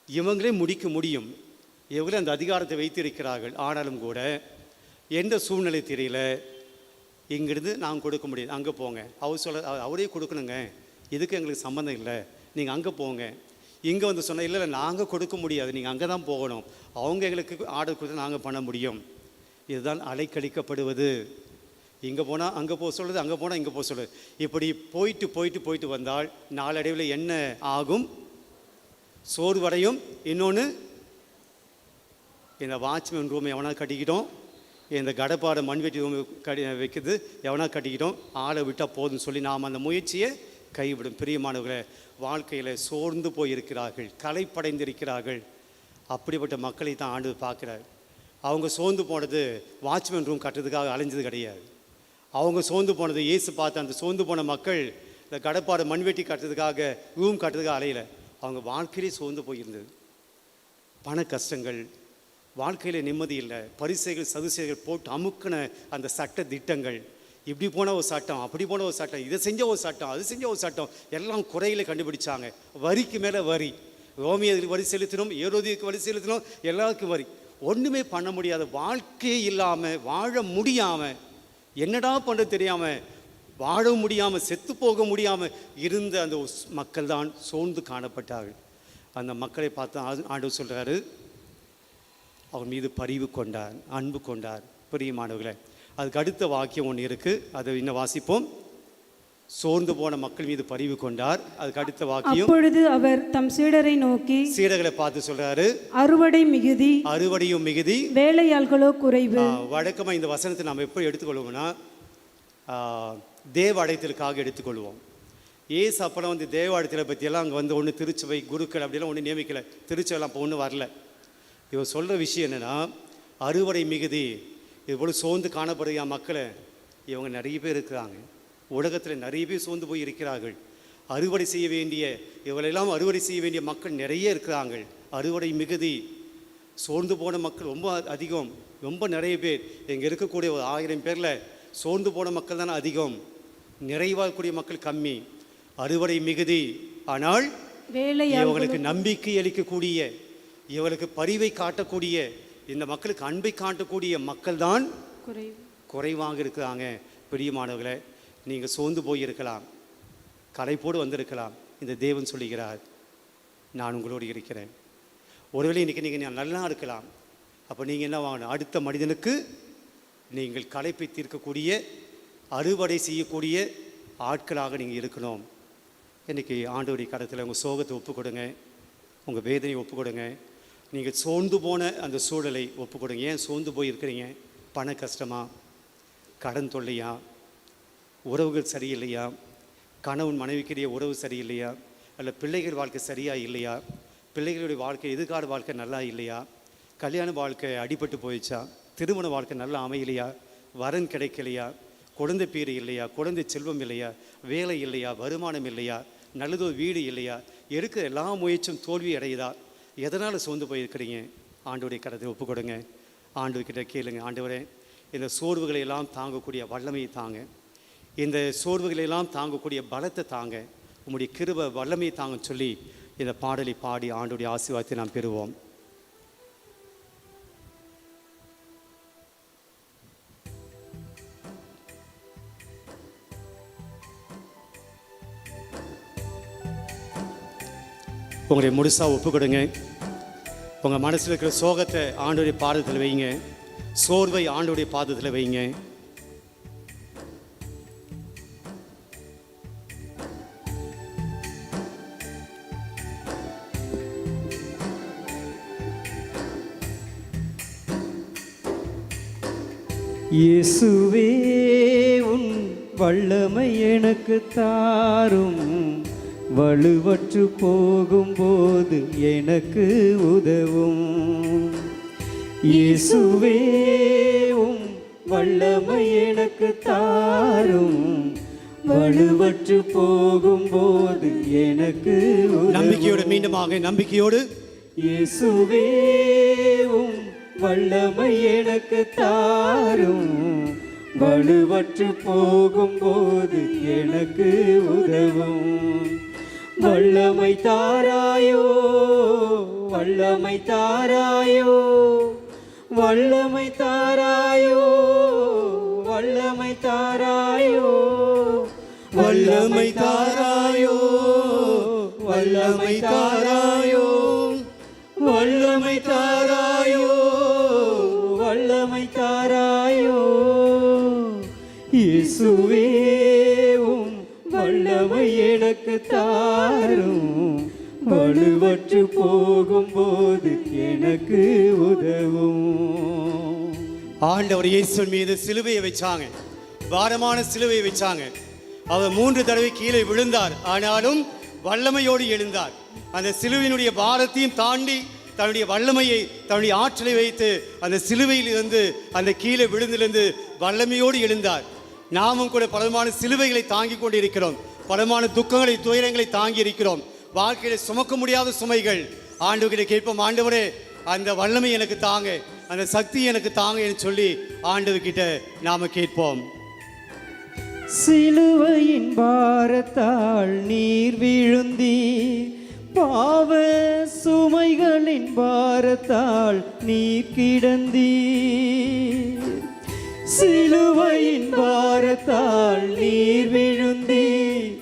இவங்களே முடிக்க முடியும், இவங்களே அந்த அதிகாரத்தை வைத்திருக்கிறார்கள். ஆனாலும் கூட எந்த சூழ்நிலை தெரியல, இங்கிருந்து நாங்கள் கொடுக்க முடியாது, அங்கே போங்க. அவரே கொடுக்கணுங்க, இதுக்கு எங்களுக்கு சம்மந்தம் இல்லை, நீங்கள் அங்கே போங்க. இங்கே வந்து சொன்னால் இல்லை நாங்கள் கொடுக்க முடியாது, நீங்கள் அங்கே தான் போகணும், அவங்க எங்களுக்கு ஆர்டர் கொடுத்து நாங்கள் பண்ண முடியும். இதுதான் அலைக்கழிக்கப்படுவது. இங்கே போனால் அங்கே போக சொல்லுது, அங்கே போனால் இங்கே போக சொல்லுது. இப்படி போயிட்டு போயிட்டு போயிட்டு வந்தால் நாளடைவில் என்ன ஆகும்? சோர்வடையும். இன்னொன்று, இந்த வாட்ச்மேன் ரூம் எவனா கட்டிக்கிட்டோம், இந்த கடப்பாடை மண்வெட்டி ரூம் வைக்கிறது எவனா கட்டிக்கிட்டோம், ஆளை விட்டால் போதும்னு சொல்லி நாம் அந்த முயற்சியை கைவிடும். பிரியமானவர்களை, வாழ்க்கையில் சோர்ந்து போயிருக்கிறார்கள், களைப்படைந்திருக்கிறார்கள். அப்படிப்பட்ட மக்களை தான் ஆண்டவர் பார்க்குறார். அவங்க சோர்ந்து போனது வாட்ச்மேன் ரூம் கட்டுறதுக்காக அலைஞ்சது கிடையாது. அவங்க சோர்ந்து போனது இயேசு பார்த்து அந்த சோர்ந்து போன மக்கள் இந்த கடப்பாடு மண்வெட்டி கட்டுறதுக்காக, ரூம் கட்டுறதுக்காக அலையலை. அவங்க வாழ்க்கையிலே சோர்ந்து போயிருந்தது. பண கஷ்டங்கள், வாழ்க்கையில் நிம்மதி இல்லை, பரிசைகள் சதுசைகள் போட்டு அமுக்கின அந்த சட்ட திட்டங்கள், இப்படி போன ஒரு சட்டம், அப்படி போன ஒரு சட்டம், இதை செஞ்ச ஒரு சட்டம், அது செஞ்ச ஒரு சட்டம், எல்லாம் குறையில கண்டுபிடிச்சாங்க. வரிக்கு மேலே வரி, ரோமியருக்கு வரி செலுத்தினோம், ஏரோதியருக்கு வரி செலுத்தினோம், எல்லாருக்கும் வரி. ஒன்றுமே பண்ண முடியாத, வாழ்க்கையே இல்லாமல் வாழ முடியாமல், என்னடா பண்ணுறது தெரியாமல், வாழ முடியாமல், செத்து போக முடியாமல் இருந்த அந்த மக்கள் தான் சோர்ந்து காணப்பட்டார்கள். அந்த மக்களை பார்த்து ஆண்டவர் சொல்கிறாரு, அவன் மீது பரிவு கொண்டார், அன்பு கொண்டார். பிரியமானவர்களே, அதுக்கு அடுத்த வாக்கியம் ஒன்று இருக்குது, அதை இன்னும் வாசிப்போம். சோர்ந்து போன மக்கள் மீது பரிவு கொண்டார். அதுக்கு அடுத்த வாக்கியம், அப்பொழுது அவர் தம் சீடரை நோக்கி, சீடர்களை பார்த்து சொல்றாரு, அறுவடை மிகுதி, அறுவடையும் மிகுதி, வேலையாள்களோ குறைவு. வழக்கமாக இந்த வசனத்தை நாம் எப்படி எடுத்துக்கொள்வோம்னா, தேவ அடைத்தலுக்காக எடுத்துக்கொள்வோம். ஏசு அப்பெல்லாம் வந்து தேவ அடைத்தலை பற்றியெல்லாம் அங்கே வந்து ஒன்று திருச்சபை குருக்கள் அப்படிலாம் ஒன்றும் நியமிக்கலை, திருச்சபைலாம் இப்போ ஒன்றும் வரல. இவர் சொல்கிற விஷயம் என்னென்னா, அறுவடை மிகுதி, இதுபோல் சோர்ந்து காணப்படுகிற மக்களை, இவங்க நிறைய பேர் இருக்கிறாங்க, உலகத்தில் நிறைய பேர் சோர்ந்து போய் இருக்கிறார்கள். அறுவடை செய்ய வேண்டிய, இவளெல்லாம் அறுவடை செய்ய வேண்டிய மக்கள் நிறைய இருக்கிறாங்க. அறுவடை மிகுதி, சோர்ந்து போன மக்கள் ரொம்ப அதிகம், ரொம்ப நிறைய பேர். இங்கே இருக்கக்கூடிய ஒரு 1000 பேரில் சோர்ந்து போன மக்கள் தானே அதிகம், நிறைவாகக்கூடிய மக்கள் கம்மி. அறுவடை மிகுதி, ஆனால் இவங்களுக்கு நம்பிக்கை அளிக்கக்கூடிய, இவர்களுக்கு பரிவை காட்டக்கூடிய, இந்த மக்களுக்கு அன்பை காட்டக்கூடிய மக்கள் தான் குறைவாக இருக்கிறாங்க. பிரியமானவர்களை, நீங்கள் சோர்ந்து போயிருக்கலாம், களைப்போடு வந்திருக்கலாம். இந்த தேவன் சொல்லுகிறார், நான் உங்களோடு இருக்கிறேன். ஒருவேளை இன்றைக்கி நீங்கள் நல்லா இருக்கலாம். அப்போ நீங்கள் என்ன வாங்கணும்? அடுத்த மனிதனுக்கு நீங்கள் களைப்பை தீர்க்கக்கூடிய, அறுவடை செய்யக்கூடிய ஆட்களாக நீங்கள் இருக்கணும். இன்றைக்கி ஆண்டவருடைய கரத்தில் உங்கள் சோகத்தை ஒப்புக் கொடுங்க, உங்கள் வேதனையை ஒப்புக் கொடுங்க. நீங்கள் சோர்ந்து போன அந்த சூழலை ஒப்புக் கொடுங்க. ஏன் சோர்ந்து போய் இருக்கிறீங்க? பண கஷ்டமா, கடன் தொல்லையா, உறவுகள் சரியில்லையா, கணவன் மனைவிக்கிடையே உறவு சரியில்லையா, அல்ல பிள்ளைகள் வாழ்க்கை சரியாக இல்லையா, பிள்ளைகளுடைய வாழ்க்கை எதிர்கால வாழ்க்கை நல்லா இல்லையா, கல்யாண வாழ்க்கை அடிபட்டு போயிடுச்சா, திருமண வாழ்க்கை நல்லா அமையலையா, வரன் கிடைக்கலையா, குழந்தை பேர் இல்லையா, குழந்தை செல்வம் இல்லையா, வேலை இல்லையா, வருமானம் இல்லையா, நல்லதோ வீடு இல்லையா, எடுக்கிற எல்லா முயற்சியும் தோல்வி அடையுதா, எதனால் சோர்ந்து போயிருக்கிறீங்க? ஆண்டவருடைய கரத்தை ஒப்புக் கொடுங்க. ஆண்டவர்கிட்ட கேளுங்க, ஆண்டவரே இந்த சோர்வுகளை எல்லாம் தாங்கக்கூடிய வல்லமையை தாங்க, இந்த சோர்வுகளெல்லாம் தாங்கக்கூடிய பலத்தை தாங்க, உங்களுடைய கிருபை வல்லமையை தாங்கன்னு சொல்லி இந்த பாடலை பாடி ஆண்டவருடைய ஆசீர்வாதத்தை நாம் பெறுவோம். உங்களை முழுசாக ஒப்பு கொடுங்க. உங்கள் மனசில் இருக்கிற சோகத்தை ஆண்டவருடைய பாதத்தில் வைங்க, சோர்வை ஆண்டவருடைய பாதத்தில் வைங்க. இயேசுவே உன் வல்லமை எனக்கு தாரும், வலுவற்று போகும்போது எனக்கு உதவும். இயேசுவே உம் வல்லமை எனக்கு தாரும், வலுவற்று போகும்போது எனக்கு நம்பிக்கையோடு, மீண்டுமாக நம்பிக்கையோடு, இயேசுவே உம் வல்லமை எனக்கு தாரும், வலுவற்று போகும்போது எனக்கு உதவும். வல்லமை தாராயோ வல்லமை தாராயோ, வல்லமை தாராயோ, வல்லமை தாராயோ, வல்லமை தாராயோ, வல்லமை தாராயோ, வல்லமை தாராயோ, வல்லமை தாராயோ. இயேசுவே உம் வல்லமை எனக்கு தாரும், வலுவற்று போகும்போது எனக்கு உதவும். ஆண்டவர் இயேசுவின் மீது சிலுவையை வச்சாங்க, பாரமான சிலுவையை வச்சாங்க. அவர் 3 தடவை கீழே விழுந்தார், ஆனாலும் வல்லமையோடு எழுந்தார். அந்த சிலுவையினுடைய பாரத்தையும் தாண்டி தன்னுடைய வல்லமையை, தன்னுடைய ஆற்றலை வைத்து அந்த சிலுவையில் இருந்து, அந்த கீழே விழுந்திலிருந்து வல்லமையோடு எழுந்தார். நாமும் கூட பலமான சிலுவைகளை தாங்கி கொண்டு இருக்கிறோம், பலமான துக்கங்களை, துயரங்களை தாங்கி இருக்கிறோம். வாழ்க்கையில சுமக்க முடியாத சுமைகள். ஆண்டவர்கிட்ட கேட்போம், ஆண்டவரே அந்த வல்லமை எனக்கு தாங்க, அந்த சக்தி எனக்கு தாங்க என்று சொல்லி ஆண்டவர்கிட்ட நாம கேட்போம். சிலுவையின் பாரத்தால் நீர் விழுந்தீர், பாவ சுமைகளின் பாரத்தால் நீர் கிடந்தீர். சிலுவையின் பாரத்தால் நீர் விழுந்தீர்,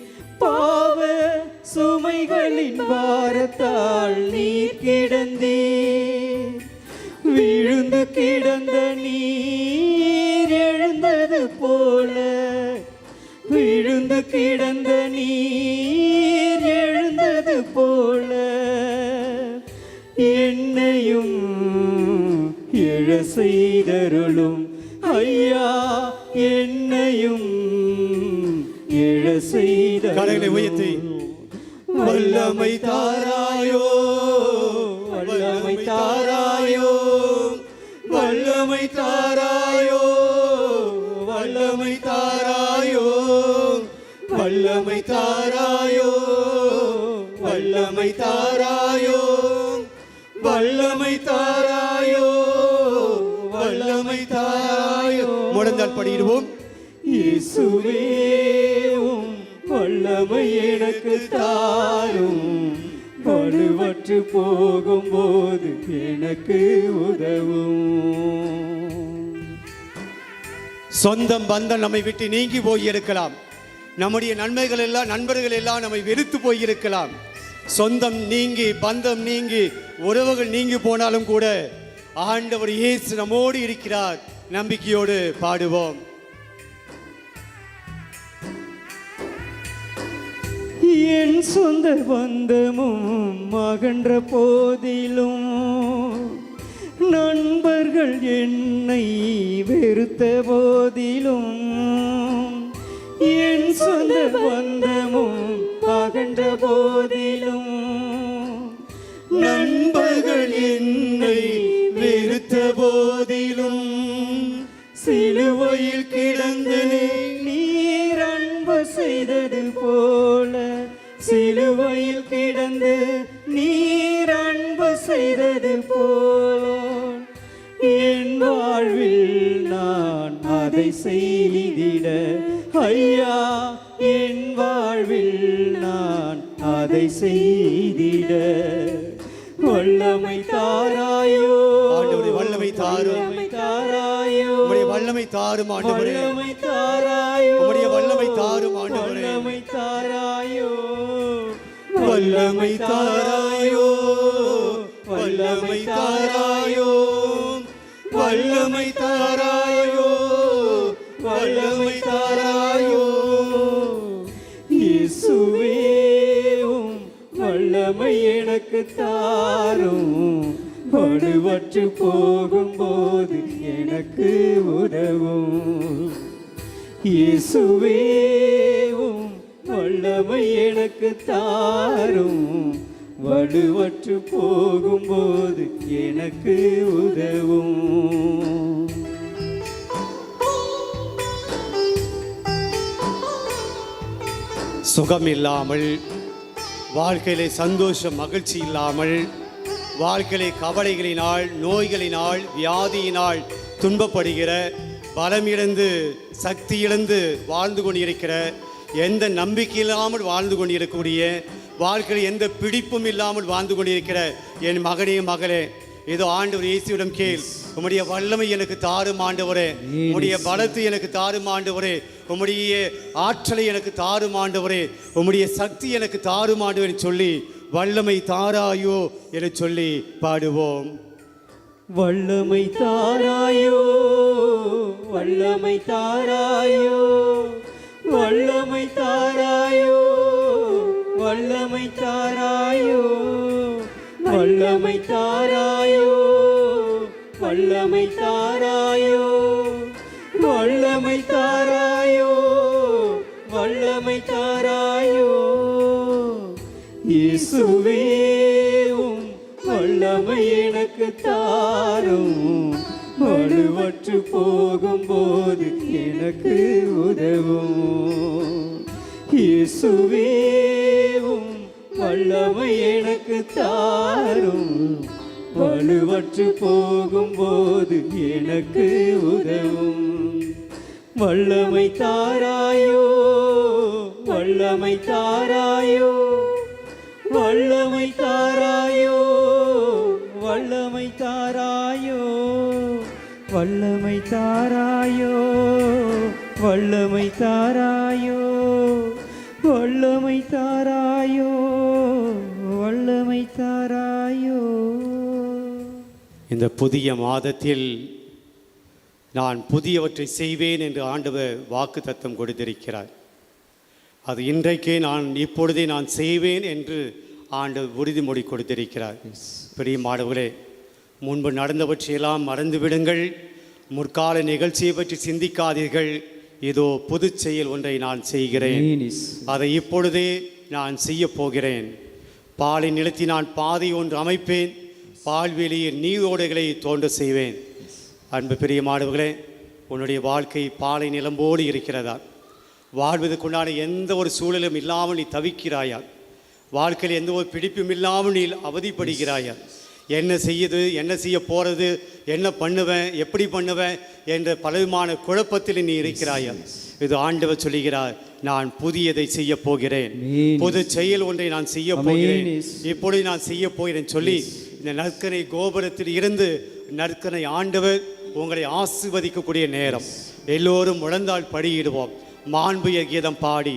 பாவ சுமைகளின் பாரத்தால் நீர் கிடந்தீர். விழுந்து கிடந்த நீர் எழுந்தது போல, விழுந்து கிடந்த நீர் எழுந்தது போல, என்னையும் எழ செய்தருளும் ஐயா, என்னையும் எழ கரங்களை உயர்த்தி செய்தருளும். வல்லமை தாராயோ, வல்லமை தாராயோ, வல்லமை தாராயோ, வல்லமை தாராயோ, வல்லமை தாராயோ, வல்லமை தாராயோ, வல்லமை தாராயோ, வல்லமை தாராயோ. முழந்தால் படிடுவோம். இயேசுவே உம் வல்லமை எனக்கு தாரும், வலுவற்று போகும்போது எனக்கு உதவும். சொந்தம் பந்தம் நம்மை விட்டு நீங்கி போயிருக்கலாம், நம்முடைய நன்மைகள் எல்லாம், நண்பர்கள் எல்லாம் நம்மை வெறுத்து போயிருக்கலாம். சொந்தம் நீங்கி, பந்தம் நீங்கி, உறவுகள் நீங்கி போனாலும் கூட ஆண்டவர் இயேசு நம்மோடு இருக்கிறார். நம்பிக்கையோடு பாடுவோம். என் சொந்த பந்தமும் அகன்ற போதிலும், நண்பர்கள் என்னை வெறுத்த போதிலும், என் சொந்த பந்தமும் அகன்ற போதிலும், நண்பர்கள் என்னை வெறுத்த போதிலும், சிலுவையில் கிடந்து நீர் அன்பு செய்தது போல, சிலுவையில் கிடந்து நீர் அன்பு செய்தது போல், என் வாழ்வில் நான் அதை செய்திட ஐயா, என் வாழ்வில் நான் அதை செய்திட வல்லமை தாராயோ. ஆண்டவரே வல்லமை தாரும், வல்லமை தாராயோ, உம்முடைய வல்லமை தாரும் ஆண்டவரே, வல்லமை தாராயோ, உம்முடைய வல்லமை தாரும் ஆண்டவரே, வல்லமை தாராயோ, வல்லமை தாராயோ, வல்லமை தாராயோ, வல்லமை தாராயோ, வல்லமை தாராயோ. இயேசுவே உம் வல்லமை எனக்கு தாரும், வலுவற்று போகும்போது எனக்கு உதவும். இயேசுவே உம் வல்லமை எனக்கு தாரும், வலுவற்று போகும்போது எனக்கு உதவும். சுகம் இல்லாமல், வாழ்க்கையிலே சந்தோஷம், மகிழ்ச்சி இல்லாமல், வாழ்க்கையிலே கவலைகளினால், நோய்களினால், வியாதியினால் துன்பப்படுகிற, பலம் இழந்து, சக்தி இழந்து வாழ்ந்து கொண்டிருக்கிற, எந்த நம்பிக்கை இல்லாமல் வாழ்ந்து கொண்டிருக்கக்கூடிய வாழ்க்கையில் எந்த பிடிப்பும் இல்லாமல் வாழ்ந்து கொண்டிருக்கிற என் மகனே மகளே, ஏதோ ஆண்டவர் இயேசுவிடம் கேள், உம்முடைய வல்லமை எனக்கு தாரும் ஆண்டவரே, உம்முடைய பலத்தை எனக்கு தாரும் ஆண்டவரே, உம்முடைய ஆற்றலை எனக்கு தாரும் ஆண்டவரே, உம்முடைய சக்தி எனக்கு தாரும் ஆண்டவரே சொல்லி வல்லமை தாராயோ என சொல்லி பாடுவோம். வல்லமை தாராயோ, வல்லமை தாராயோ, வல்லமை தாராயோ, வல்லமை தாராயோ, வல்லமை தாராயோ, வல்லமை தாராயோ, வல்லமை தாராயோ, வல்லமை தாராயோ. இயேசுவே உம் வல்லமை எனக்கு தாரும், வலுவற்று போகும்போது எனக்கு உதவும். இயேசுவே உம் வல்லமை எனக்கு தாரும், வலுவற்று போகும்போது எனக்கு உதவும். வல்லமை தாராயோ, வல்லமை தாராயோ, வல்லமை தாராயோ, வல்லமை தாராயோ, வல்லமை தாராயோ, வல்லமை தாராயோ, வல்லமை தாராயோ, வல்லமை தாராயோ. இந்த புதிய மாதத்தில் நான் புதியவற்றை செய்வேன் என்று ஆண்டவர் வாக்குத்தத்தம் கொடுத்திருக்கிறார். அது இன்றைக்கே நான் இப்பொழுதே நான் செய்வேன் என்று ஆண்டவர் உறுதிமொழி கொடுத்திருக்கிறார். பிரியமானவர்களே, முன்பு நடந்தவற்றையெல்லாம் மறந்துவிடுங்கள், முற்கால நிகழ்ச்சியை பற்றி சிந்திக்காதீர்கள். இதோ புது செயல் ஒன்றை நான் செய்கிறேன், அதை இப்பொழுதே நான் செய்ய போகிறேன். பாலை நிலத்தி நான் பாதை ஒன்று அமைப்பேன், பால்வெளியில் நீரோடைகளை தோன்ற செய்வேன். அன்பு பிரியமானவர்களே, உன்னுடைய வாழ்க்கை பாலை நிலம்போடு இருக்கிறதா? வாழ்வதற்குண்டான எந்த ஒரு சூழலும் இல்லாமல் நீ தவிக்கிறாயா? வாழ்க்கையில் எந்த ஒரு பிடிப்பும் இல்லாமல் நீ அவதிப்படுகிறாயா? என்ன செய்யுது, என்ன செய்ய போகிறது, என்ன பண்ணுவேன், எப்படி பண்ணுவேன் என்ற பலவிதமான குழப்பத்தில் நீ இருக்கிறாயா? இது ஆண்டவர் சொல்லுகிறார், நான் புதியதை செய்ய போகிறேன், புது செயல் ஒன்றை நான் செய்ய போகிறேன், இப்பொழுது நான் செய்ய போகிறேன் சொல்லி இந்த நற்கனை கோபுரத்தில் இருந்து நற்கனை ஆண்டவர் உங்களை ஆசீர்வதிக்கக்கூடிய நேரம். எல்லோரும் முழந்தால் படியிடுவோம், மாண்புய கீதம் பாடி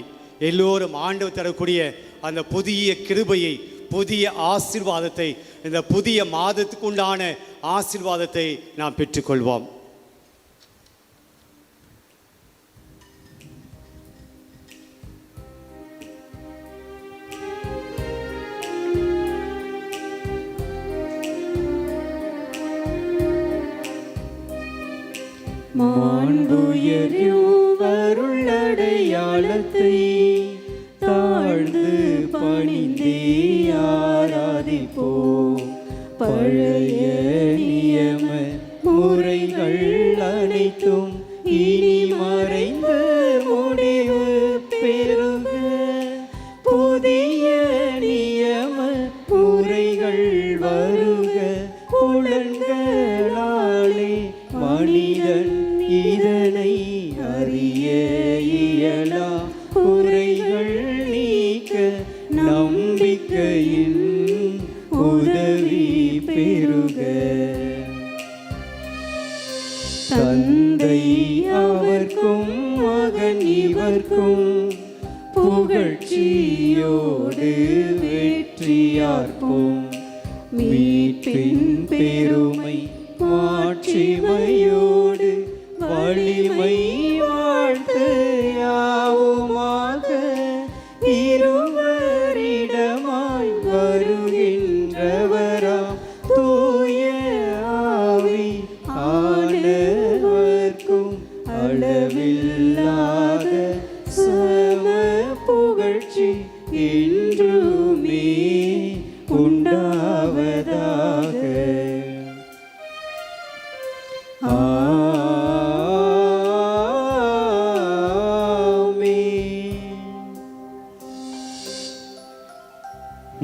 எல்லோரும் ஆண்டவர் தரக்கூடிய அந்த புதிய கிருபையை, புதிய ஆசீர்வாதத்தை, இந்த புதிய மாதத்துக்கு உண்டான ஆசீர்வாதத்தை நாம் பெற்றுக்கொள்வோம். மாண்புயரும் அருளடையாளத்தை தாழ்ந்து பணிந்தே ஆராதிப்போம். பழைய நியம முறைகள் அனைத்தும் இனி மறைந்து முடிவு பெறுக. புதிய நியம முறைகள் வருக. புலன்களாலே மனிதன் இதனை அறிய இயலா. குறைகள் நீக்க நம்பிக்கையின் உதவி பெறுக. தந்தை அவர்க்கும் மகன் இவர்க்கும் புகழ்ச்சியோடு வெற்றியார்ப்போம். மீட்பின் பெருமை மாட்சிமையோடு வலிமை வாழ்த்து யாவுமாக. இருவரிடமாய் வருகின்றவராம் தூய ஆவி ஆனவர்க்கும் அளவில்லாத சம புகழ்ச்சி என்றுமே உண்டாவதாக.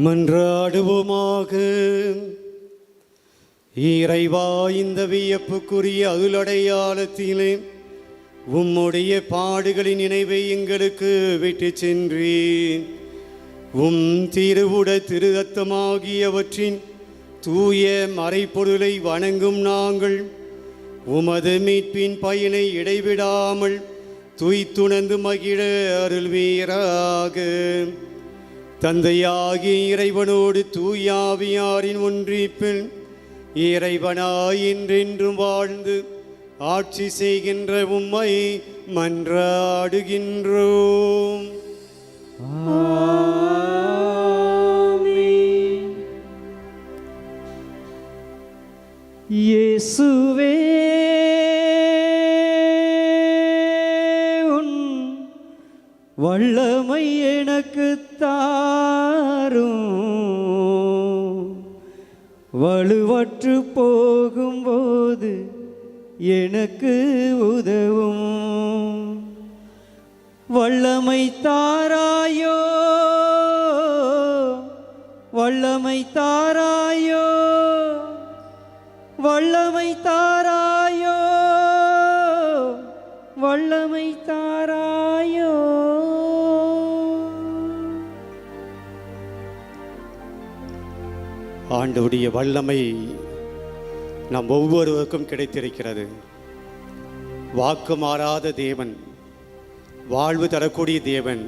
மன்றாடுவோமாக. இறைவா, இந்த வியப்புக்குரிய அருளடையாளத்திலே உம்முடைய பாடுகளின் நினைவை எங்களுக்கு விட்டு சென்றேன். உம் திருவுட திருரத்தமாகியவற்றின் தூய மறைப்பொருளை வணங்கும் நாங்கள் உமது மீட்பின் பயனை இடைவிடாமல் துய்த்துணர்ந்து மகிழ அருள்வீராக. தந்தையாகிய இறைவனோடு தூயாவியாரின் ஒன்றிப்பில் இறைவனாய் என்றென்றும் வாழ்ந்து ஆட்சி செய்கின்ற உம்மை மன்றாடுகின்றோம். ஆமென். இயேசுவே உன் வல்லமை எனக்கு தாரும், வலுவற்று போகும்போது எனக்கு உதவும். வல்லமை தாராயோ, வல்லமை தாராயோ, வல்லமை தாராயோ, வல்லமை தாராயோ. ஆண்டவருடைய வல்லமை நம் ஒவ்வொருவருக்கும் கிடைத்திருக்கிறது. வாக்கு மாறாத தேவன், வாழ்வு தரக்கூடிய தேவன்.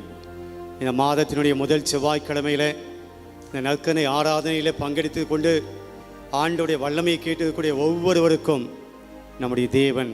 இந்த மாதத்தினுடைய முதல் செவ்வாய்க்கிழமையில் இந்த நற்கனை ஆராதனையில் பங்கெடுத்து கொண்டு ஆண்டோடைய வல்லமையை கேட்டக்கூடிய ஒவ்வொருவருக்கும் நம்முடைய தேவன்